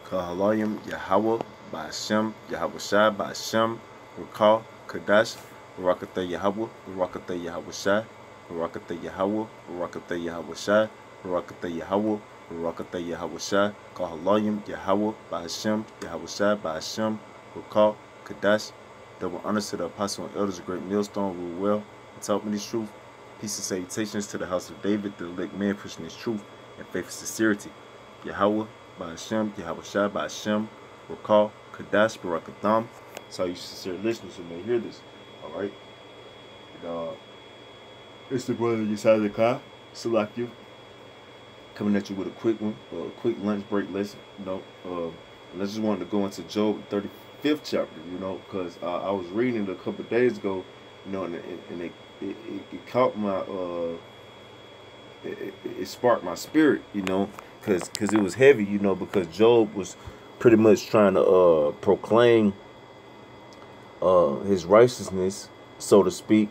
Kahalayim Yahweh by Hashem, Yahweh Shai by Hashem, Rakal, Kadash, Barakatha Yahweh, Barakatha Yahweh Shai, Barakatha Yahweh, Barakatha Yahweh Shai, Barakatha Yahweh, Barakatha Yahweh Shai, Kahalayim Yahweh by Hashem, Yahweh Shai by Hashem, Rakal, Kadash. Double honors to the apostle and elders, a great millstone, rule well, and taught me this truth. Peace and salutations to the house of David, the elect man pushing his truth and faith and sincerity. Yahweh by Hashem, Yahweh Shai by Hashem, Rakal, Kadash, Barakatham. That's how you sincere listeners who may hear this. Alright? It's the brother Yesai the Kai, Salakia, coming at you with a quick one, a quick lunch break lesson. I just wanted to go into Job 35th chapter, because I was reading it a couple of days ago, and it caught my, it sparked my spirit, because it was heavy, because Job was pretty much trying to proclaim his righteousness, so to speak,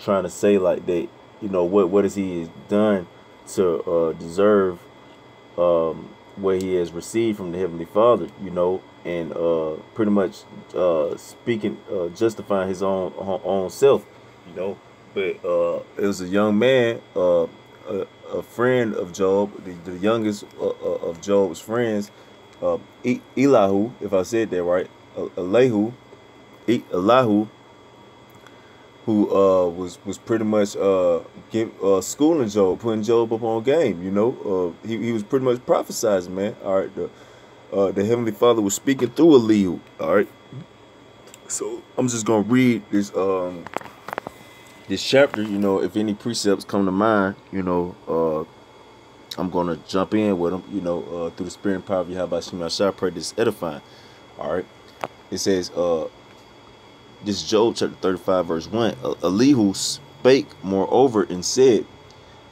trying to say like that, what has he done to deserve what he has received from the Heavenly Father, and pretty much speaking, justifying his own self, But it was a young man, a friend of Job, the youngest of Job's friends, Elihu, if I said that right, Elihu, who was pretty much schooling Job, putting Job up on game. He was pretty much prophesizing, man. All right, the Heavenly Father was speaking through Elihu. All right, so I'm just gonna read this this chapter. If any precepts come to mind, I'm gonna jump in with them. Through the spirit and power of Yahweh Shem Yahshua, pray this edifying. All right, it says this Job chapter 35 verse 1. Elihu spake moreover and said,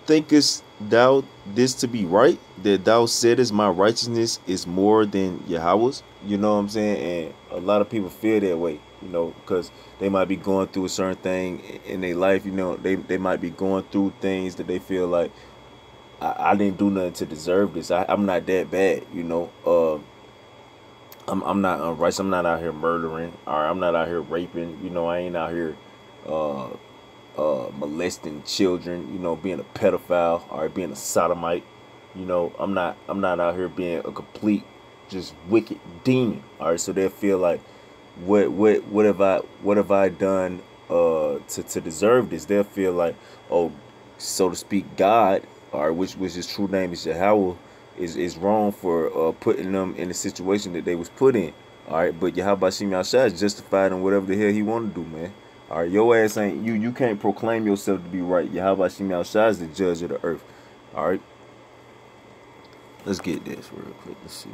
thinkest thou this to be right, that thou saidest my righteousness is more than Yahweh's? You know what I'm saying? And a lot of people feel that way, because they might be going through a certain thing in their life. They might be going through things that they feel like, I didn't do nothing to deserve this. I'm not that bad, I'm not unrighteous. I'm not out here murdering. Or I'm not out here raping. I ain't out here molesting children. Being a pedophile or being a sodomite. I'm not out here being a complete just wicked demon. All right, so they feel like what have I done to deserve this? They'll feel like, oh, so to speak, God, or which his true name is Yahweh, is wrong for putting them in the situation that they was put in. All right, but Yahweh Shem Yahshua is justified in whatever the hell he want to do, man. All right, your ass ain't you can't proclaim yourself to be right. Yahweh Shem Yahshua is the judge of the earth. All right, let's get this real quick. Let's see.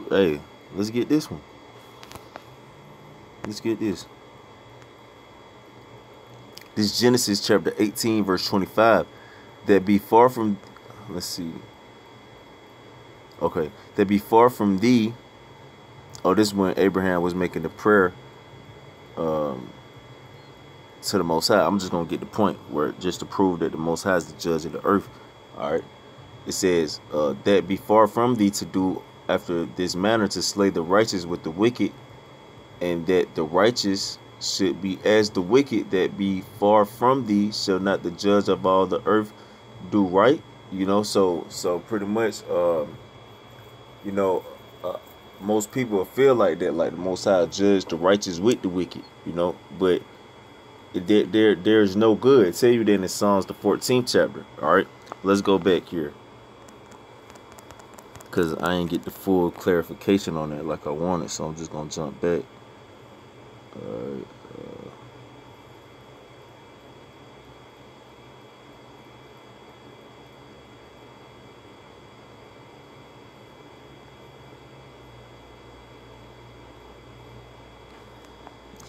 Hey, let's get this one. Let's get this. This Genesis chapter 18 verse 25. That be far from, let's see. Okay, that be far from thee. Oh, this is when Abraham was making the prayer to the Most High. I'm just gonna get the point where just to prove that the Most High is the judge of the earth. All right. It says that be far from thee to do after this manner, to slay the righteous with the wicked, and that the righteous should be as the wicked that be far from thee. Shall not the judge of all the earth do right? So pretty much, most people feel like that, like the Most High judge the righteous with the wicked, but there's no good. I tell you that in Psalms the 14th chapter. All right, let's go back here, because I ain't get the full clarification on that like I wanted, so I'm just gonna jump back. Alright,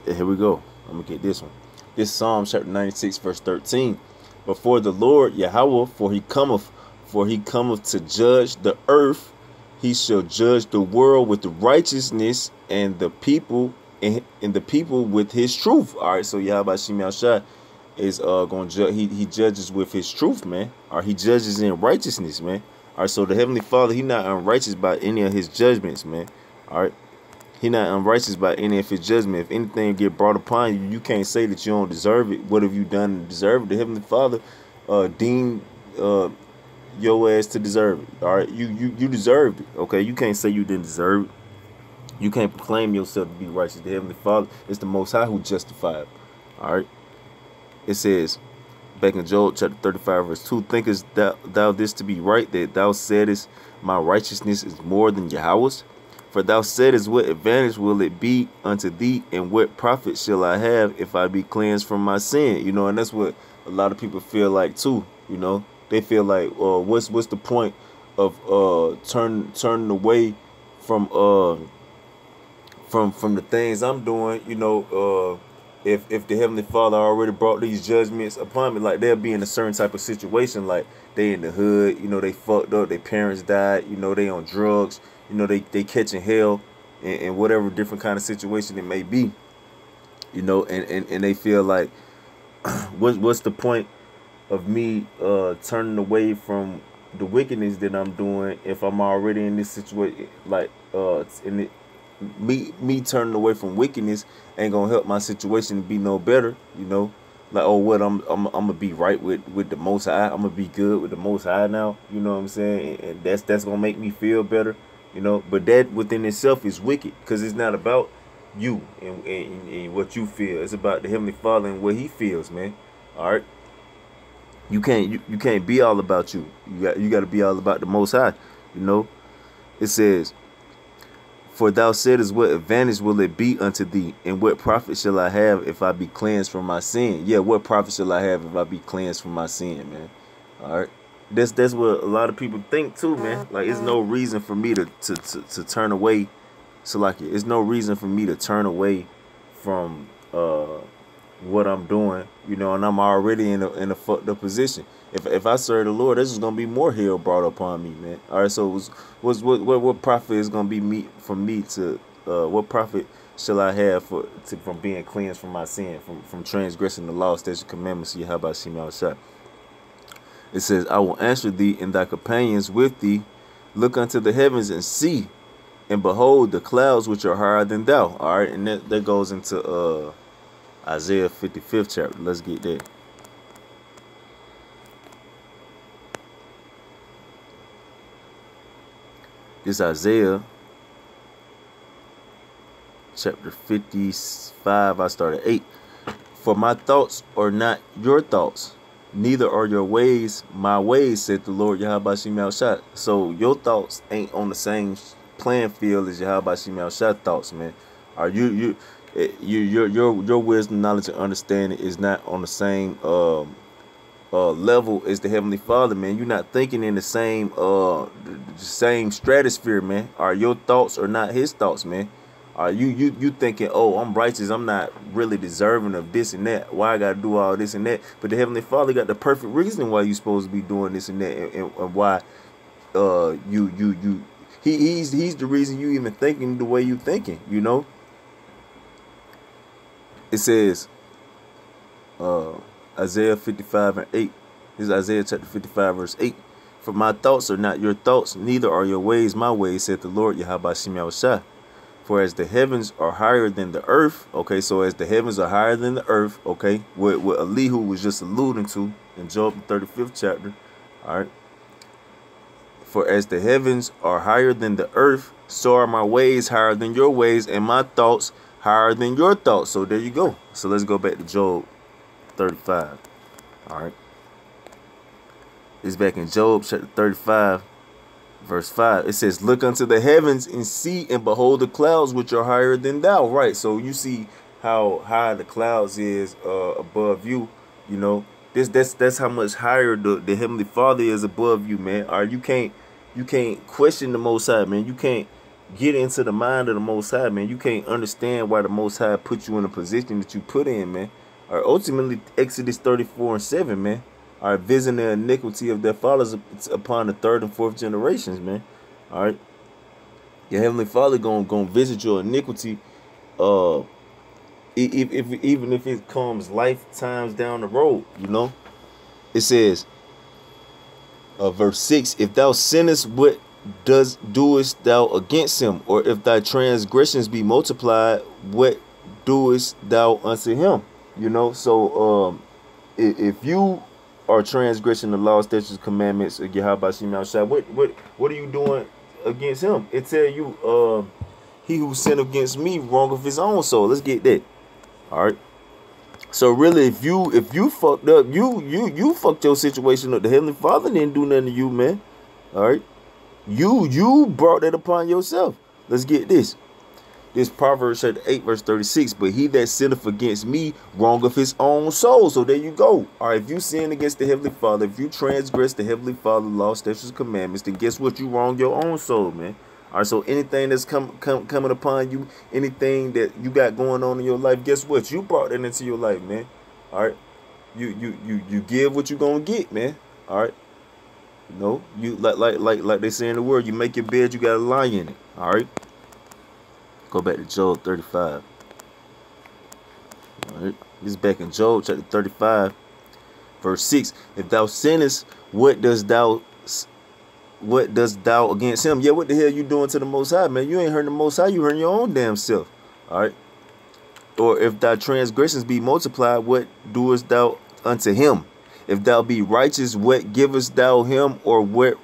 here we go. I'm gonna get this one. This Psalm chapter 96 verse 13. Before the Lord Yahweh, for he cometh to judge the earth. He shall judge the world with righteousness, and the people and the people with his truth. All right, so Yahweh Shimei Shai is going to judge. He judges with his truth, man. Or he judges in righteousness, man. All right, so the Heavenly Father, he not unrighteous by any of his judgments, man. All right, he not unrighteous by any of his judgment. If anything get brought upon you, you can't say that you don't deserve it. What have you done to deserve it? The Heavenly Father deemed your ass to deserve it. All right, you deserved it. Okay, you can't say you didn't deserve it. You can't proclaim yourself to be righteous. The Heavenly Father is the Most High who justified. All right. It says, back in Job chapter 35, verse 2, thinkest thou this to be right, that thou saidest, my righteousness is more than Yahweh's? For thou saidest, what advantage will it be unto thee, and what profit shall I have if I be cleansed from my sin? You know, and that's what a lot of people feel like too. You know, they feel like, what's the point of turning away from the things I'm doing? You know, if the Heavenly Father already brought these judgments upon me, like they'll be in a certain type of situation, like they in the hood, you know, they fucked up, their parents died, you know, they on drugs, you know, they catching hell, and whatever different kind of situation it may be, you know, and they feel like, what's the point of me turning away from the wickedness that I'm doing if I'm already in this situation, like in it. Me turning away from wickedness ain't gonna help my situation to be no better, you know. Like, oh, what I'm gonna be right with the Most High. I'm gonna be good with the Most High now. You know what I'm saying? And that's gonna make me feel better, you know. But that within itself is wicked, because it's not about you and what you feel. It's about the Heavenly Father and what He feels, man. All right. You can't be all about you. You got to be all about the Most High. You know. It says, for thou saidest, what advantage will it be unto thee, and what profit shall I have if I be cleansed from my sin? Yeah, what profit shall I have if I be cleansed from my sin, man? All right, that's what a lot of people think too, man. Like, it's no reason for me to turn away. So like, it's no reason for me to turn away from what I'm doing, you know, and I'm already in a fucked up position. If I serve the Lord, this is gonna be more hell brought upon me, man. All right, so what profit is gonna be me to what profit shall I have from being cleansed from my sin, from transgressing the law, statutes, commandments? How about Shimei Shai? It says, I will answer thee and thy companions with thee. Look unto the heavens and see, and behold the clouds which are higher than thou. All right, and that goes into Isaiah 55th chapter. Let's get there. This Isaiah chapter 55. I started 8. For my thoughts are not your thoughts, neither are your ways my ways, said the Lord Yahweh Shimei Shai. So your thoughts ain't on the same playing field as Yahweh Shimei Shai thoughts, man. Are your wisdom, knowledge, and understanding is not on the same level as the Heavenly Father, man. You're not thinking in the same stratosphere, man. Are your thoughts are not His thoughts, man? Are you thinking, oh, I'm righteous, I'm not really deserving of this and that, why I gotta do all this and that? But the Heavenly Father got the perfect reason why you're supposed to be doing this and that, and why he's the reason you even thinking the way you thinking, you know. It says, Isaiah 55 and 8. This is Isaiah chapter 55, verse 8. For my thoughts are not your thoughts, neither are your ways my ways, said the Lord Yahweh Shimei Shai. For as the heavens are higher than the earth, okay, so as the heavens are higher than the earth, okay, what Elihu was just alluding to in Job the 35th chapter, all right. For as the heavens are higher than the earth, so are my ways higher than your ways, and my thoughts higher than your thoughts. So there you go. So let's go back to Job 35. All right. It's back in Job chapter 35, verse 5. It says, look unto the heavens and see, and behold the clouds which are higher than thou. Right. So you see how high the clouds is above you. You know, that's how much higher the Heavenly Father is above you, man. Or you can't question the Most High, man. You can't get into the mind of the Most High, man. You can't understand why the Most High put you in a position that you put in, man. Or ultimately, Exodus 34 and 7, man. All right, visiting the iniquity of their fathers upon the third and fourth generations, man. All right, your Heavenly Father gonna visit your iniquity if even if it comes lifetimes down the road, it says, verse 6, if thou sinnest, what doest thou against him? Or if thy transgressions be multiplied, what doest thou unto him? So if you are transgressing the law, statutes, commandments of Yahweh Shem Shai, what are you doing against him? It tell you, he who sinned against me wrong of his own soul. Let's get that. All right. So really, if you fucked up, you fucked your situation up. The Heavenly Father didn't do nothing to you, man. All right. You brought that upon yourself. Let's get this. This Proverbs 8 verse 36. But he that sinneth against me wrong of his own soul. So there you go. All right. If you sin against the Heavenly Father, if you transgress the Heavenly Father law, statutes, commandments, then guess what? You wrong your own soul, man. All right. So anything that's coming upon you, anything that you got going on in your life, guess what? You brought that into your life, man. All right. You give what you gonna get, man. All right. You like they say in the word, you make your bed, you gotta lie in it. All right. Go back to Job 35. All right. This is back in Job chapter 35, verse 6. If thou sinnest, what dost thou against him? Yeah, what the hell you doing to the Most High, man? You ain't hurting the Most High, you hurting your own damn self. All right. Or if thy transgressions be multiplied, what doest thou unto him? If thou be righteous, what givest thou him, or what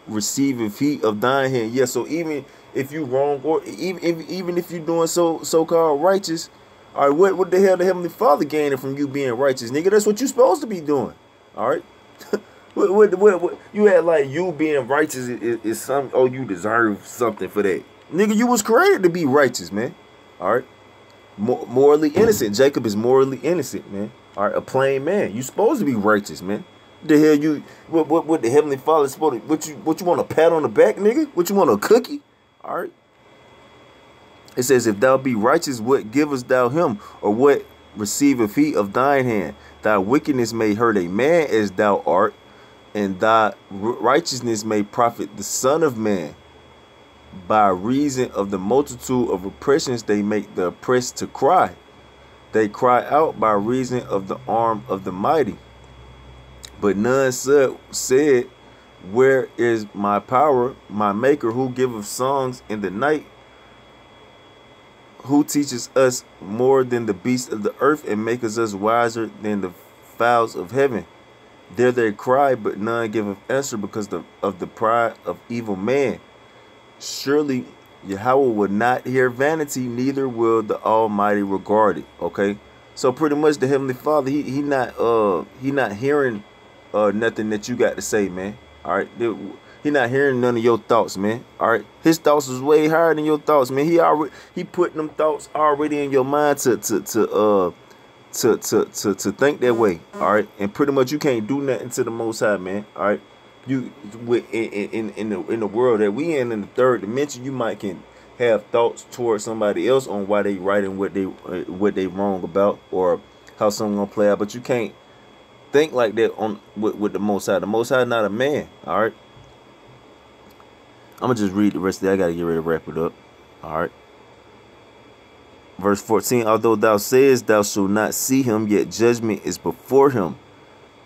receiveth he of thine hand? Yeah, so even if you wrong, or even if you doing so-called righteous, all right, what the hell the Heavenly Father gaining from you being righteous, nigga? That's what you supposed to be doing. All right. What you had like you being righteous is some, oh, you deserve something for that, nigga. You was created to be righteous, man. All right. Morally innocent. Jacob is morally innocent, man. All right, a plain man. You supposed to be righteous, man. The hell you? What the Heavenly Father supposed to? What you want, a pat on the back, nigga? What you want, a cookie? All right. It says, if thou be righteous, what givest thou him, or what receiveth he of thine hand? Thy wickedness may hurt a man as thou art, and thy righteousness may profit the Son of Man. By reason of the multitude of oppressions, they make the oppressed to cry. They cry out by reason of the arm of the mighty. But none said, where is my power, my maker, who giveth songs in the night, who teaches us more than the beasts of the earth, and maketh us wiser than the fowls of heaven? There they cry, but none giveth answer, because of the pride of evil man. Surely Yahweh will not hear vanity, neither will the Almighty regard it. Okay, so pretty much the Heavenly Father, he not hearing nothing that you got to say, man. All right, he not hearing none of your thoughts, man. All right, his thoughts is way higher than your thoughts, man. He putting them thoughts already in your mind to think that way. All right, and pretty much you can't do nothing to the Most High, man. All right. You in the world that we in the third dimension, you might can have thoughts towards somebody else on why they right and what they wrong about, or how something gonna play out, but you can't think like that with the Most High. The Most High not a man. All right. I'm gonna just read the rest of that. I gotta get ready to wrap it up. All right. Verse 14. Although thou sayest thou shalt not see him, yet judgment is before him.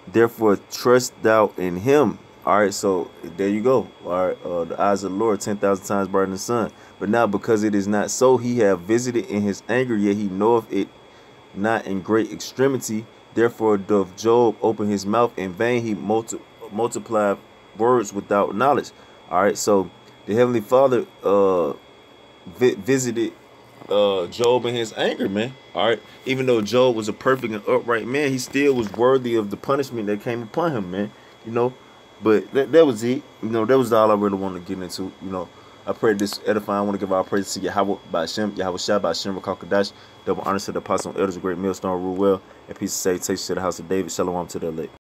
Therefore trust thou in him. All right, so there you go. All right, the eyes of the Lord 10,000 times brighter than the sun. But now, because it is not so, he have visited in his anger, yet he knoweth it not in great extremity. Therefore doth Job open his mouth in vain. He multiplied words without knowledge. All right, so the Heavenly Father visited Job in his anger, man. All right, even though Job was a perfect and upright man, he still was worthy of the punishment that came upon him, man. But that was it. That was all I really wanted to get into. I pray this edifying. I want to give our praise to Yahweh by Hashem, Yahweh Shai by Hashem, Rakakadash. Double honor to the apostle and elders, great millstone, rule well, and peace and safe. Take to the house of David. Shalom to the elect.